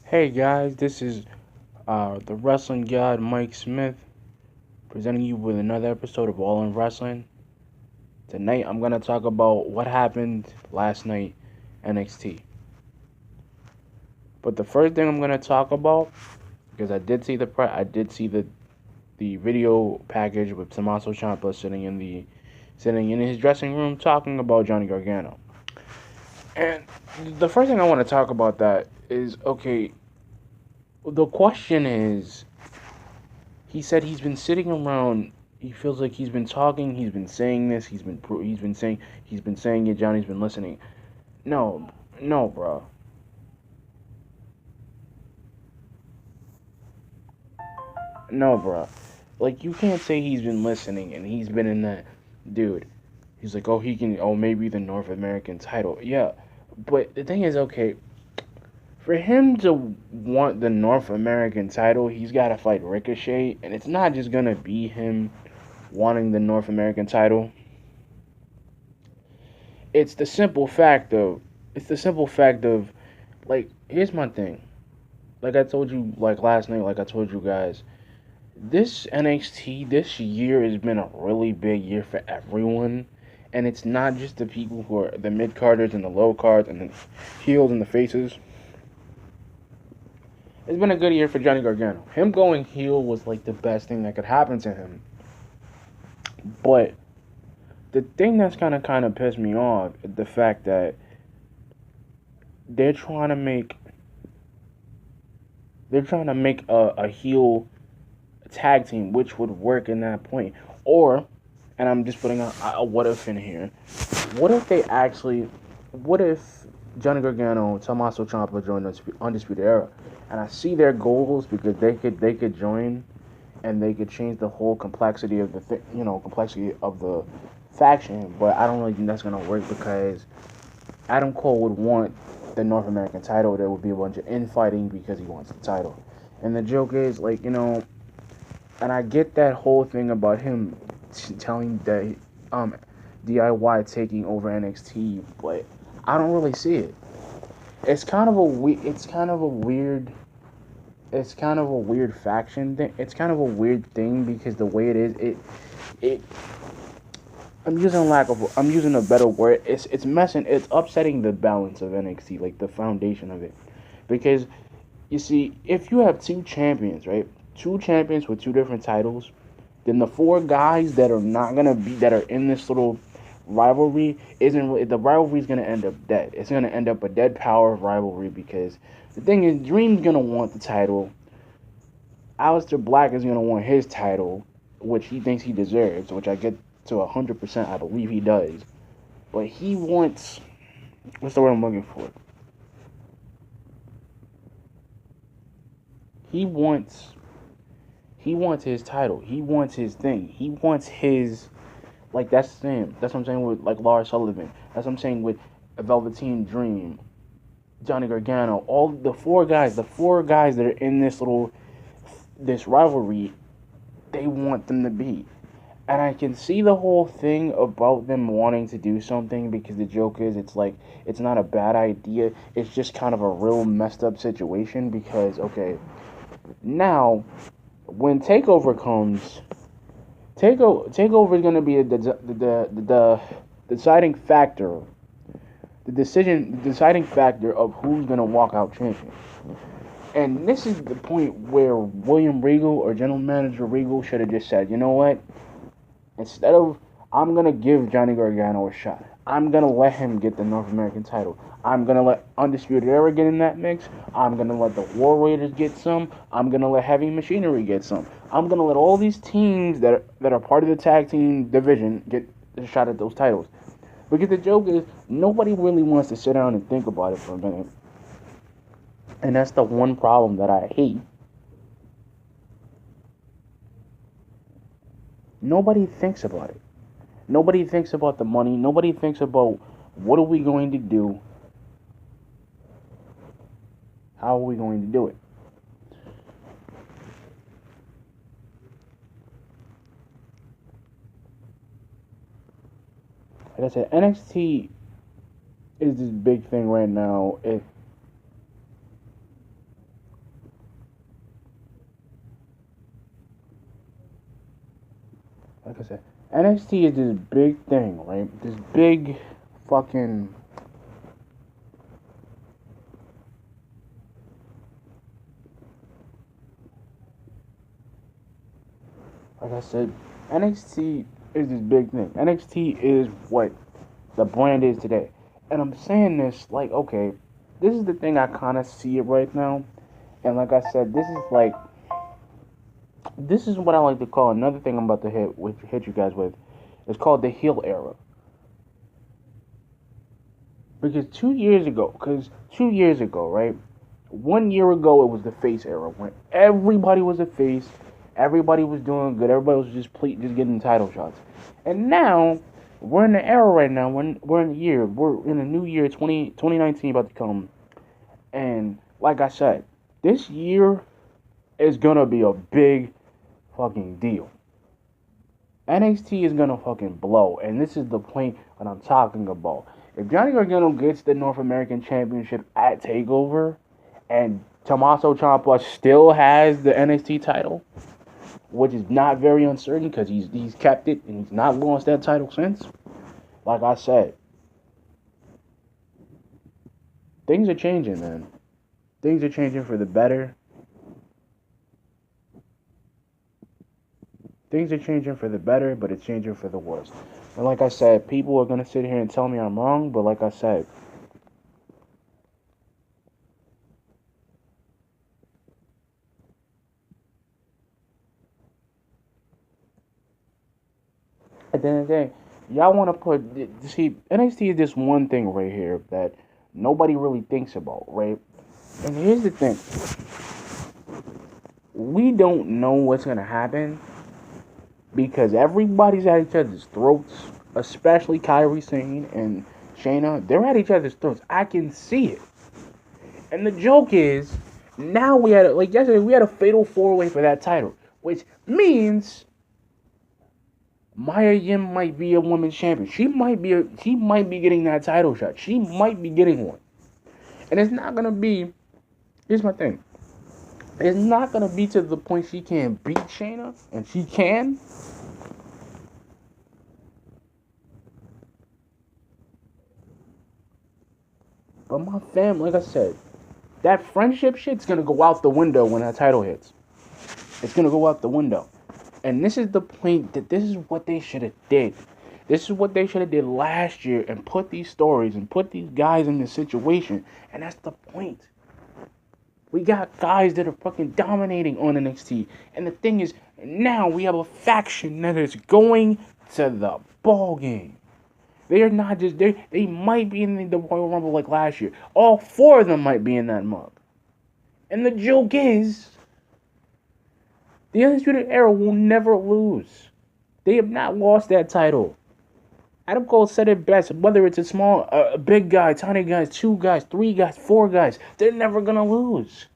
Hey guys, this is the Wrestling God Mike Smith presenting you with another episode of All in Wrestling. Tonight I'm gonna talk about what happened last night NXT. But the first thing I'm gonna talk about, because I did see the video package with Tommaso Ciampa sitting in his dressing room talking about Johnny Gargano. And the first thing I want to talk about that is okay. The question is, he said he's been sitting around. He feels like he's been talking. He's been saying this. He's been saying it. Johnny's been listening. No, no, bro. No, bro. Like you can't say he's been listening and he's been in that, dude. He's like, oh, he can. Oh, maybe the North American title. Yeah, but the thing is, okay, for him to want the North American title, he's got to fight Ricochet, and it's not just gonna be him wanting the North American title. it's the simple fact of it's the simple fact of like here's my thing. Like I told you like last night, like I told you guys, this NXT this year has been a really big year for everyone. And it's not just the people who are the mid carders and the low cards and the heels and the faces. It's been a good year for Johnny Gargano. Him going heel was like the best thing that could happen to him. But the thing that's kind of pissed me off is the fact that they're trying to make they're trying to make a heel tag team, which would work in that point. Or, and I'm just putting a what if in here. What if they actually, what if Johnny Gargano, Tommaso Ciampa join the Undisputed Era, and I see their goals because they could join, and they could change the whole complexity of complexity of the faction. But I don't really think that's gonna work because Adam Cole would want the North American title. There would be a bunch of infighting because he wants the title. And the joke is, and I get that whole thing about him telling that DIY taking over NXT, but I don't really see it. It's kind of a weird. It's kind of a weird faction thing. It's kind of a weird thing because the way it is, it. I'm using a better word. It's messing. It's upsetting the balance of NXT, like the foundation of it, because you see, if you have two champions, right? Two champions with two different titles, then the four guys that are not gonna be that are in this little rivalry isn't really, the rivalry is gonna end up dead. It's gonna end up a dead power rivalry because the thing is, Dream's gonna want the title. Aleister Black is gonna want his title, which he thinks he deserves, which I get to 100%. I believe he does, but he wants what's the word I'm looking for? He wants He wants his title. He wants his thing. He wants his that's the same. That's what I'm saying with like Lars Sullivan. That's what I'm saying with Velveteen Dream, Johnny Gargano, all the four guys that are in this rivalry, they want them to be. And I can see the whole thing about them wanting to do something because the joke is it's not a bad idea. It's just kind of a real messed up situation because okay, now when Takeover comes, Takeover is going to be the deciding factor, the deciding factor of who's going to walk out champion. And this is the point where William Regal or General Manager Regal should have just said, you know what? Instead of I'm gonna give Johnny Gargano a shot. I'm gonna let him get the North American title. I'm gonna let Undisputed Era get in that mix. I'm gonna let the War Raiders get some. I'm gonna let Heavy Machinery get some. I'm gonna let all these teams that are part of the tag team division get a shot at those titles. Because the joke is nobody really wants to sit down and think about it for a minute. And that's the one problem that I hate. Nobody thinks about it. Nobody thinks about the money. Nobody thinks about what are we going to do? How are we going to do it? Like I said, NXT is this big thing right now. like I said, NXT is this big thing, right? This big fucking. Like I said, NXT is this big thing. NXT is what the brand is today. And I'm saying this like, okay, this is the thing I kind of see it right now. And like I said, this is what I like to call another thing I'm about to hit you guys with. It's called the heel era. Because 2 years ago, right? 1 year ago, it was the face era when everybody was a face, everybody was doing good, everybody was just getting title shots. And now we're in the era right now. We're in the year, we're in a new year, 2019 about to come. And like I said, this year is gonna be a big fucking deal. NXT is gonna fucking blow, and this is the point that I'm talking about. If Johnny Gargano gets the North American Championship at Takeover, and Tommaso Ciampa still has the NXT title, which is not very uncertain because he's kept it and he's not lost that title since. Like I said, things are changing, man. Things are changing for the better. Things are changing for the better, but it's changing for the worse. And like I said, people are gonna sit here and tell me I'm wrong, but like I said, at the end of the day, y'all want to see NXT is this one thing right here that nobody really thinks about, right? And here's the thing: we don't know what's gonna happen because everybody's at each other's throats, especially Kyrie Sane and Shayna. They're at each other's throats. I can see it. And the joke is, now like yesterday, we had a fatal four-way for that title, which means Maya Yim might be a women's champion. She might be getting that title shot. She might be getting one. And it's not gonna be. Here's my thing. It's not gonna be to the point she can't beat Shayna, and she can. But my fam, like I said, that friendship shit's gonna go out the window when that title hits. It's gonna go out the window. And this is the point that this is what they should have did. This is what they should have did last year and put these stories and put these guys in this situation. And that's the point. We got guys that are fucking dominating on NXT. And the thing is, now we have a faction that is going to the ball game. They are not just they might be in the Royal Rumble like last year. All four of them might be in that mug. And the joke is, the Undisputed Era will never lose. They have not lost that title. Adam Cole said it best. Whether it's a big guy, tiny guys, 2 guys, 3 guys, 4 guys, they're never gonna lose.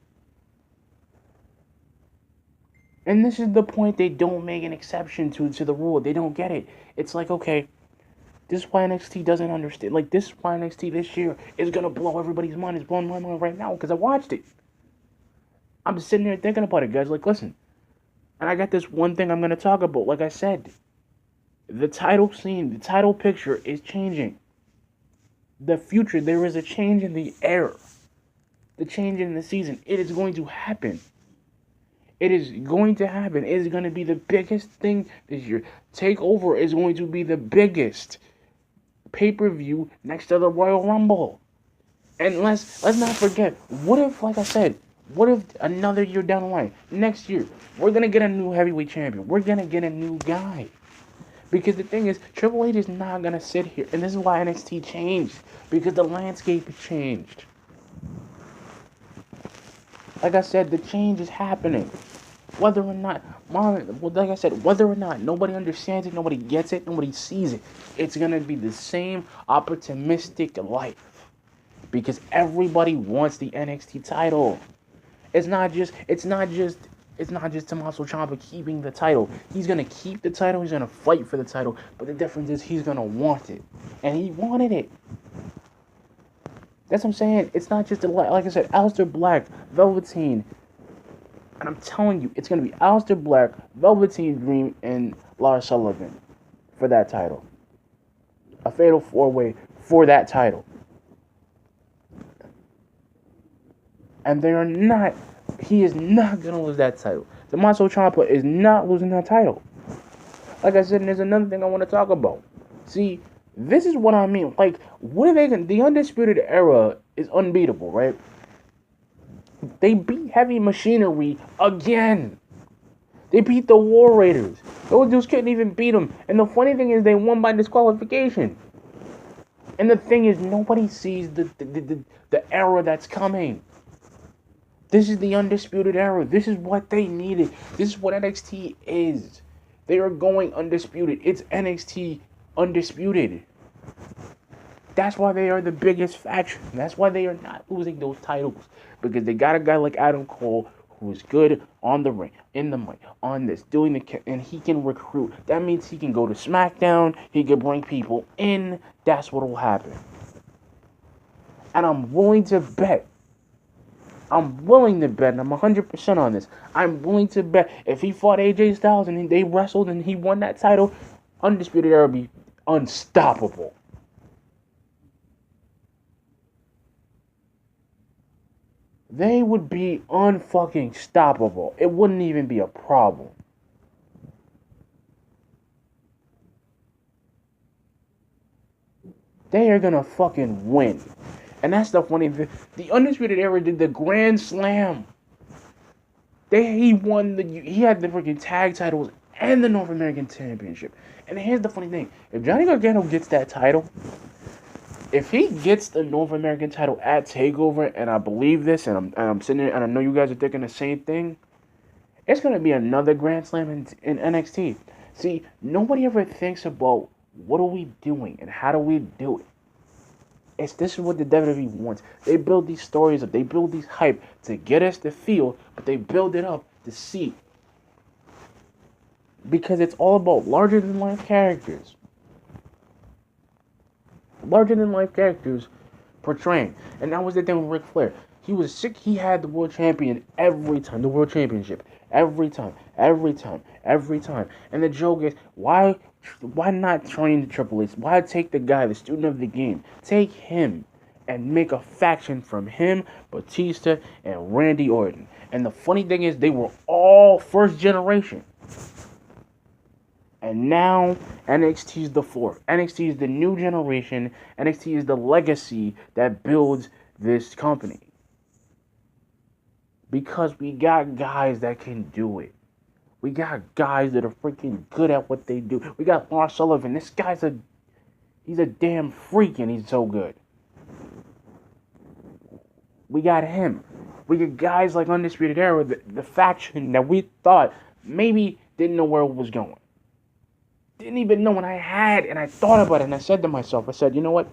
And this is the point they don't make an exception to the rule. They don't get it. It's like, okay, this is why NXT doesn't understand. Like, this is why NXT this year is gonna blow everybody's mind. It's blowing my mind right now because I watched it. I'm just sitting there thinking about it, guys. Like, listen. And I got this one thing I'm gonna talk about. Like I said, the title scene, the title picture is changing. The future, there is a change in the era. The change in the season. It is going to happen. It is going to happen. It is going to be the biggest thing this year. TakeOver is going to be the biggest pay-per-view next to the Royal Rumble. And let's not forget, what if, like I said, what if another year down the line, next year, we're going to get a new heavyweight champion. We're going to get a new guy. Because the thing is, Triple H is not going to sit here. And this is why NXT changed. Because the landscape has changed. Like I said, the change is happening. Whether or not, like I said, whether or not nobody understands it, nobody gets it, nobody sees it, it's going to be the same opportunistic life. Because everybody wants the NXT title. It's not just Tommaso Ciampa keeping the title. He's going to keep the title. He's going to fight for the title. But the difference is he's going to want it. And he wanted it. That's what I'm saying. It's not just, like I said, Aleister Black, Velveteen, And I'm telling you, it's going to be Aleister Black, Velveteen Dream, and Lars Sullivan for that title. A fatal four-way for that title. And they are not, he is not going to lose that title. Tommaso Ciampa is not losing that title. Like I said, and there's another thing I want to talk about. See, this is what I mean. Like, what are they going to, the Undisputed Era is unbeatable, right? They beat Heavy Machinery again. They beat the War Raiders. Those dudes couldn't even beat them. And the funny thing is, they won by disqualification. And the thing is, nobody sees the era that's coming. This is the Undisputed Era. This is what they needed. This is what NXT is. They are going undisputed. It's NXT Undisputed. That's why they are the biggest faction. That's why they are not losing those titles. Because they got a guy like Adam Cole who is good on the ring, in the mic, on this, doing the, and he can recruit. That means he can go to SmackDown. He can bring people in. That's what will happen. And I'm willing to bet. And I'm 100% on this. I'm willing to bet if he fought AJ Styles and they wrestled and he won that title, Undisputed Era would be unstoppable. They would be unfucking stoppable. It wouldn't even be a problem. They are gonna fucking win. And that's the funny thing. The Undisputed Era did the Grand Slam. He had the freaking tag titles and the North American Championship. And here's the funny thing. If Johnny Gargano gets that title, if he gets the North American title at TakeOver, and I believe this, and I'm sitting there, and I know you guys are thinking the same thing, it's going to be another Grand Slam in NXT. See, nobody ever thinks about what are we doing and how do we do it. This is what the WWE wants. They build these stories up. They build these hype to get us to feel, but they build it up to see. Because it's all about larger-than-life characters. Larger-than-life characters portraying. And that was the thing with Ric Flair. He was sick. He had the world champion every time. The world championship. Every time. And the joke is, why not train the Triple H? Why take the guy, the student of the game? Take him and make a faction from him, Batista, and Randy Orton. And the funny thing is, they were all first generation. And now, NXT is the fourth. NXT is the new generation. NXT is the legacy that builds this company. Because we got guys that can do it. We got guys that are freaking good at what they do. We got Lars Sullivan. This guy's he's a damn freak and he's so good. We got him. We got guys like Undisputed Era, the faction that we thought maybe didn't know where it was going. Didn't even know when I thought about it, and I said to myself, I said, you know what?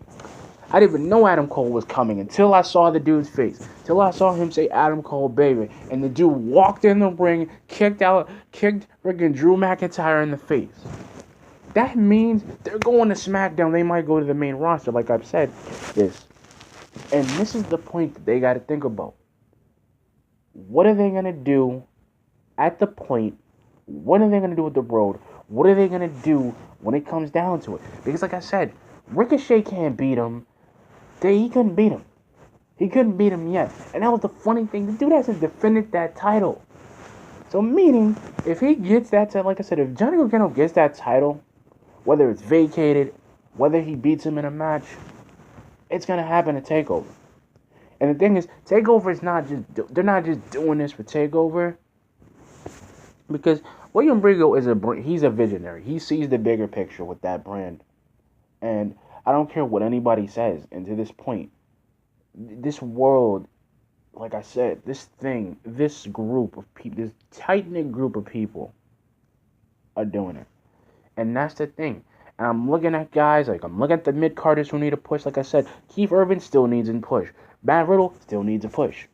I didn't even know Adam Cole was coming until I saw the dude's face. Till I saw him say Adam Cole, baby. And the dude walked in the ring, kicked freaking Drew McIntyre in the face. That means they're going to SmackDown. They might go to the main roster, like I've said this. And this is the point that they got to think about. What are they going to do at the point? What are they going to do with the road? What are they going to do when it comes down to it? Because like I said, Ricochet can't beat him. He couldn't beat him. He couldn't beat him yet. And that was the funny thing. The dude hasn't defended that title. So meaning, if he gets that title, like I said, if Johnny Gargano gets that title, whether it's vacated, whether he beats him in a match, it's going to happen at TakeOver. And the thing is, TakeOver is not just, they're not just doing this for TakeOver. Because William Regal he's a visionary. He sees the bigger picture with that brand. And I don't care what anybody says. And to this point, this world, like I said, this group of people, this tight-knit group of people are doing it. And that's the thing. And I'm looking at guys, I'm looking at the mid-carders who need a push. Like I said, Keith Urban still needs a push. Matt Riddle still needs a push.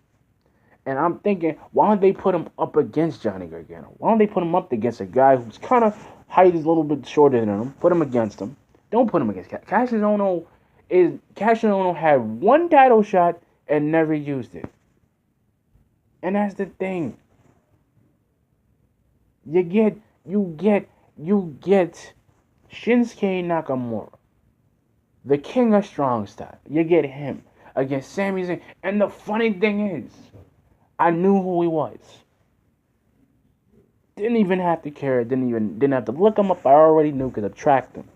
And I'm thinking, why don't they put him up against Johnny Gargano? Why don't they put him up against a guy who's kind of height is a little bit shorter than him? Put him against him. Don't put him against Cassius Ohno. Cassius Ohno had one title shot and never used it. And that's the thing. You get Shinsuke Nakamura, the king of strong style. You get him against Sami Zayn. And the funny thing is, I knew who he was. Didn't even have to care. Didn't have to look him up. I already knew because I tracked him.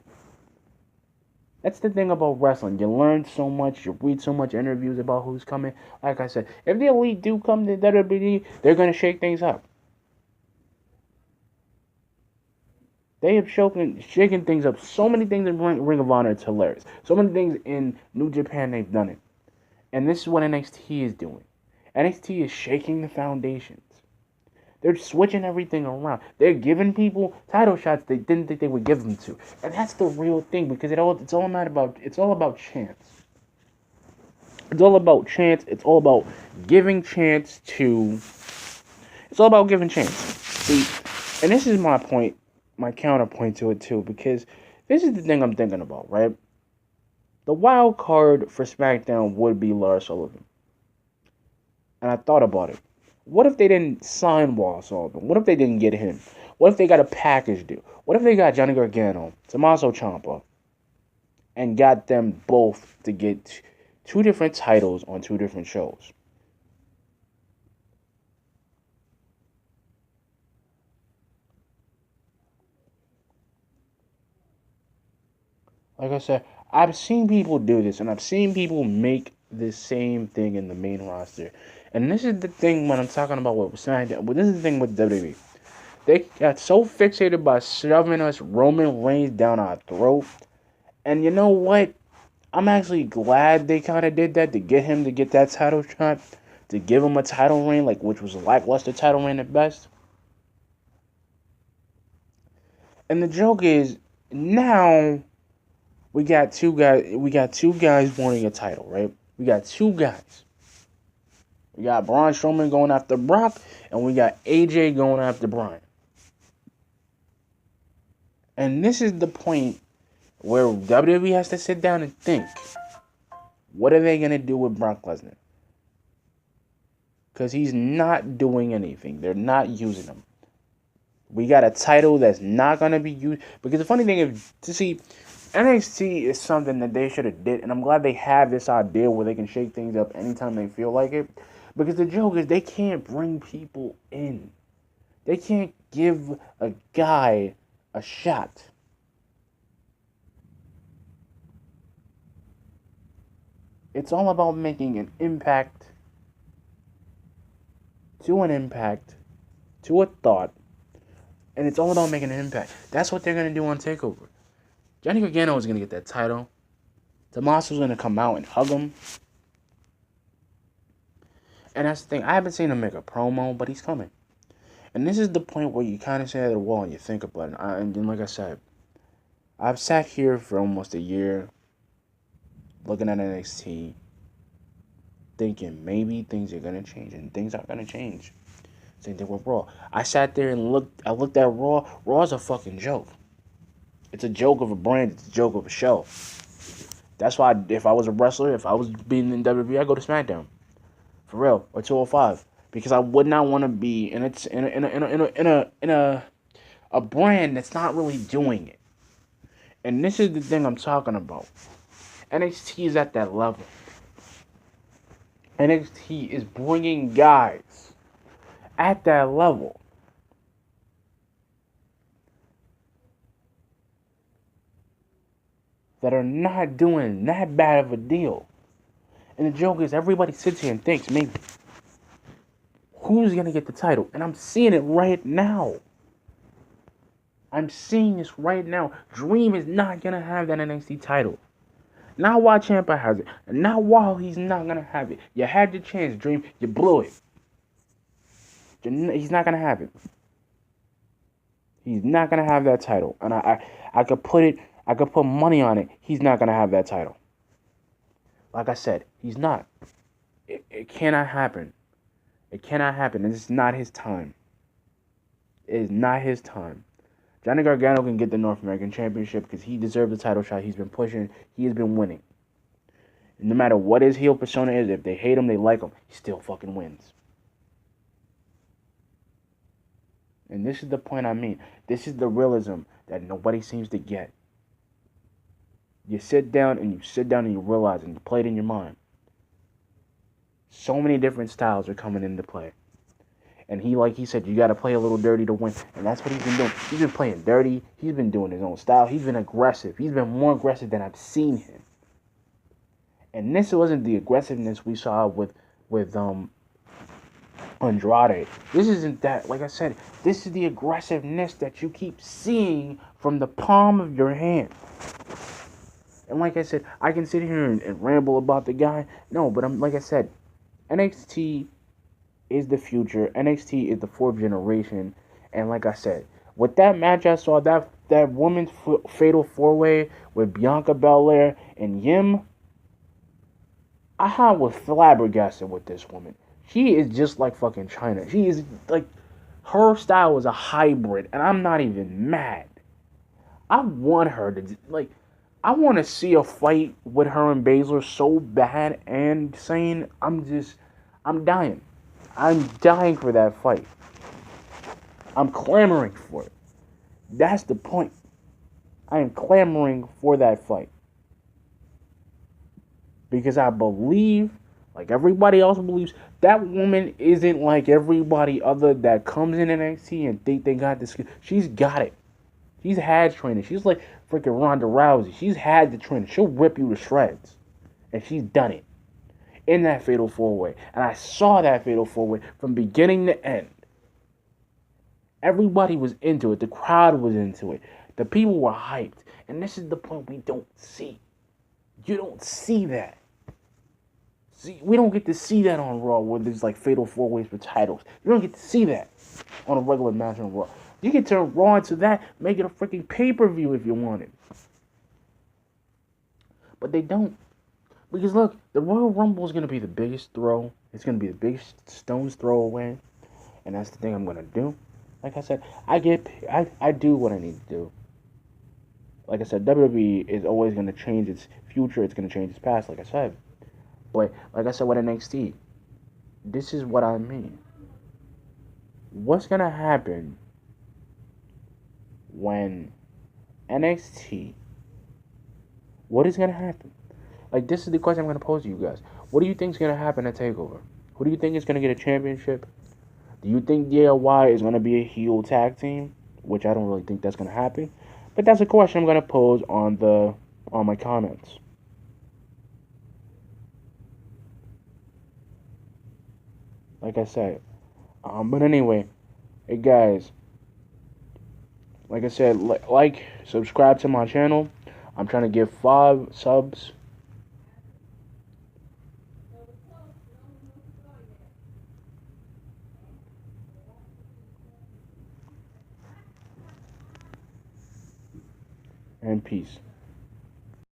That's the thing about wrestling. You learn so much. You read so much interviews about who's coming. Like I said, if the Elite do come to WWE, they're gonna shake things up. They have shaken things up. So many things in Ring of Honor, it's hilarious. So many things in New Japan, they've done it. And this is what NXT is doing. NXT is shaking the foundations. They're switching everything around. They're giving people title shots they didn't think they would give them to. And that's the real thing, because it's all about chance. It's all about chance. It's all about giving chance to It's all about giving chance. See, and this is my point, my counterpoint to it too, because this is the thing I'm thinking about, right? The wild card for SmackDown would be Lars Sullivan. And I thought about it. What if they didn't sign Lars Sullivan? What if they didn't get him? What if they got a package deal? What if they got Johnny Gargano, Tommaso Ciampa, and got them both to get two different titles on two different shows? Like I said, I've seen people do this, and I've seen people make the same thing in the main roster. And this is the thing when I'm talking about with SmackDown. But this is the thing with WWE. They got so fixated by shoving us Roman Reigns down our throat. And you know what? I'm actually glad they kind of did that to get him to get that title shot, to give him a title reign, which was a lackluster title reign at best. And the joke is now we got two guys wanting a title, right? We got two guys. We got Braun Strowman going after Brock, and we got AJ going after Bryan. And this is the point where WWE has to sit down and think, what are they going to do with Brock Lesnar? Because he's not doing anything. They're not using him. We got a title that's not going to be used. Because the funny thing is, to see, NXT is something that they should have did. And I'm glad they have this idea where they can shake things up anytime they feel like it. Because the joke is they can't bring people in. They can't give a guy a shot. It's all about making an impact to a thought, and it's all about making an impact. That's what they're going to do on TakeOver. Johnny Gargano is going to get that title. Tommaso's going to come out and hug him. And that's the thing. I haven't seen him make a promo, but he's coming. And this is the point where you kind of sit at the wall and you think about it. And then, like I said, I've sat here for almost a year looking at NXT, thinking maybe things are going to change. And things aren't going to change. Same thing with Raw. I sat there and looked at Raw. Raw's a fucking joke. It's a joke of a brand. It's a joke of a show. That's why if I was a wrestler, if I was being in WWE, I'd go to SmackDown. For real. Or 205. Because I would not want to be in a brand that's not really doing it. And this is the thing I'm talking about. NXT is at that level. NXT is bringing guys at that level. That are not doing that bad of a deal. And the joke is everybody sits here and thinks, maybe, who's going to get the title? And I'm seeing it right now. I'm seeing this right now. Dream is not going to have that NXT title. Not while Ciampa has it. And not while he's not going to have it. You had your chance, Dream. You blew it. He's not going to have it. He's not going to have that title. And I could put money on it. He's not going to have that title. Like I said, he's not. It cannot happen. It cannot happen. It's not his time. It is not his time. Johnny Gargano can get the North American Championship because he deserves the title shot. He's been pushing. He has been winning. And no matter what his heel persona is, if they hate him, they like him, he still fucking wins. And this is the point I mean. This is the realism that nobody seems to get. You sit down and you realize and you play it in your mind. So many different styles are coming into play. And like he said, you got to play a little dirty to win. And that's what he's been doing. He's been playing dirty. He's been doing his own style. He's been aggressive. He's been more aggressive than I've seen him. And this wasn't the aggressiveness we saw with Andrade. This isn't that. Like I said, this is the aggressiveness that you keep seeing from the palm of your hand. And like I said, I can sit here and ramble about the guy. No, but like I said, NXT is the future. NXT is the fourth generation. And like I said, with that match I saw, that women's fatal four-way with Bianca Belair and Yim, I was flabbergasted with this woman. She is just like fucking China. She is like, her style is a hybrid, and I'm not even mad. I want her to, like, I want to see a fight with her and Baszler so bad, and saying I'm dying. I'm dying for that fight. I'm clamoring for it. That's the point. I am clamoring for that fight. Because I believe, like everybody else believes, that woman isn't like everybody other that comes in NXT and think they got this. She's got it. She's had training. She's like freaking Ronda Rousey. She's had the training. She'll rip you to shreds. And she's done it. In that Fatal 4-Way. And I saw that Fatal 4-Way from beginning to end. Everybody was into it. The crowd was into it. The people were hyped. And this is the point we don't see. You don't see that. See, we don't get to see that on Raw where there's like Fatal 4-Ways for titles. You don't get to see that on a regular match on Raw. You can turn Raw into that, make it a freaking pay-per-view if you wanted. But they don't. Because look, the Royal Rumble is going to be the biggest throw. It's going to be the biggest stone's throw away. And that's the thing I'm going to do. Like I said, I do what I need to do. Like I said, WWE is always going to change its future. It's going to change its past, like I said. But like I said with NXT, this is what I mean. What's going to happen when NXT, what is going to happen? Like, this is the question I'm going to pose to you guys. What do you think is going to happen at TakeOver? Who do you think is going to get a championship? Do you think DIY is going to be a heel tag team? Which I don't really think that's going to happen. But that's a question I'm going to pose on my comments. Like I said. But anyway, hey guys. Like I said, subscribe to my channel. I'm trying to get 5 subs. And peace.